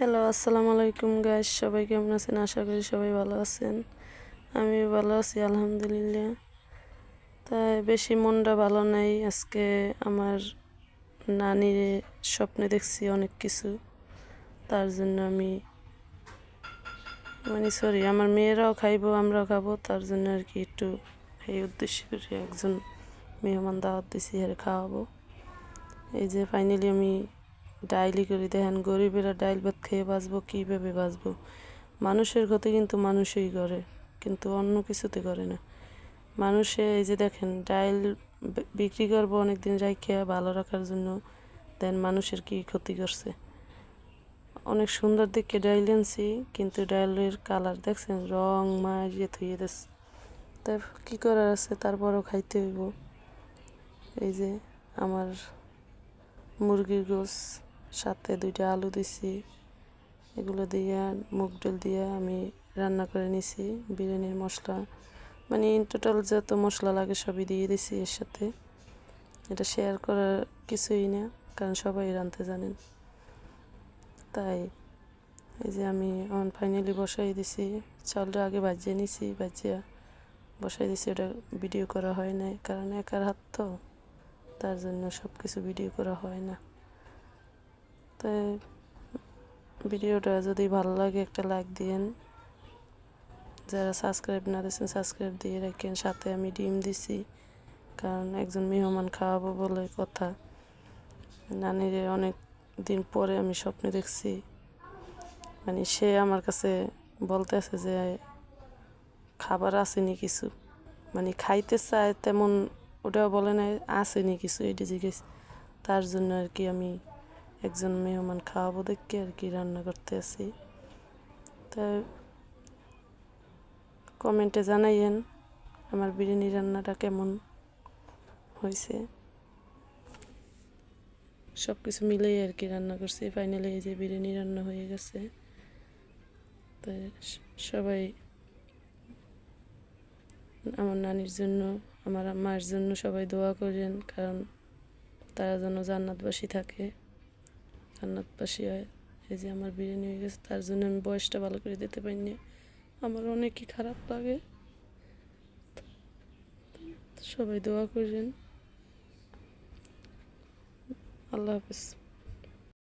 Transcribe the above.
Hello, আসসালামু আলাইকুম guys. সবাই কেমন আছেন? আশা করি সবাই ভালো আছেন। আমি ভালো আছি আলহামদুলিল্লাহ। তাই বেশি মনটা ভালো নাই আজকে। আমার নানির স্বপ্নে দেখছি অনেক কিছু, তার জন্য আমি সরি, আমার মেয়েরাও খাইবো, আমরাও খাবো, তার জন্য আর কি একটু এই উদ্দেশ্য করে একজন মেহমান দাওয়াত দিছি, আর খাওয়াবো। এই যে ফাইনালি আমি ডাইলি করি, দেখেন গরিবেরা ডাইল ভাত খেয়ে বাঁচবো, কীভাবে বাঁচবো। মানুষের ক্ষতি কিন্তু মানুষই করে, কিন্তু অন্য কিছুতে করে না। মানুষে এই যে দেখেন ডাইল বিক্রি করবো অনেকদিন রাইখা ভালো রাখার জন্য, দেন মানুষের কি ক্ষতি করছে। অনেক সুন্দর দেখে ডাইল আনছি, কিন্তু ডাইলের কালার দেখছেন, রং মারিয়ে থুয়ে দিচ্ছে। তাই কী করার আছে, তারপরও খাইতে হইব। এই যে আমার মুরগির গোস, সাথে 2টা আলু দিছি, এগুলো দিয়ে মুগ ডাল দিয়ে আমি রান্না করে নিছি। বিরিয়ানির মশলা ইন টোটাল যত মশলা লাগে সবই দিয়ে দিছি এর সাথে। এটা শেয়ার করার কিছুই না, কারণ সবাই রাঁধতে জানেন। তাই এই যে আমি ফাইনালি বসাই দিছি। চালটা আগে ভাজিয়ে নিছি, ভাজিয়া বসাই দিছি। ওটা ভিডিও করা হয় নাই, কারণ একার হাত তো, তার জন্য সব কিছু ভিডিও করা হয় না। তাই ভিডিওটা যদি ভালো লাগে একটা লাইক দিয়েন, যারা সাবস্ক্রাইব না দিয়েছেন সাবস্ক্রাইব দিয়ে রাখেন। সাথে আমি ডিম দিছি, কারণ একজন মেহমান খাওয়াবো বলে কথা। নানির অনেক দিন পরে আমি স্বপ্নে দেখছি, সে আমার কাছে বলতেছে যে খাবার আসেনি কিছু, খাইতে চায় তেমন, ওটাও বলে নাই আসেনি কিছু, এটা জিজ্ঞেস। তার জন্য আর কি আমি একজন মেহমান খাওয়াবো দেখে আর কি রান্না করতে আছি। তাই কমেন্টে জানাইয়েন আমার বিরিয়ানি রান্নাটা কেমন হয়েছে। সব কিছু মিলেই আর কি রান্না করছি। ফাইনালি এই যে বিরিয়ানি রান্না হয়ে গেছে। তাই সবাই আমার নানির জন্য, আমার মার জন্য সবাই দোয়া করেন, কারণ তারা যেন জান্নাতবাসী থাকে, জান্নাতবাসী হয়। এই যে আমার বিরিয়ানি হয়ে গেছে, তার জন্য আমি বয়সটা ভালো করে দিতে পারিনি, আমার অনেকই খারাপ লাগে। সবাই দোয়া করেন। আল্লাহ হাফেজ।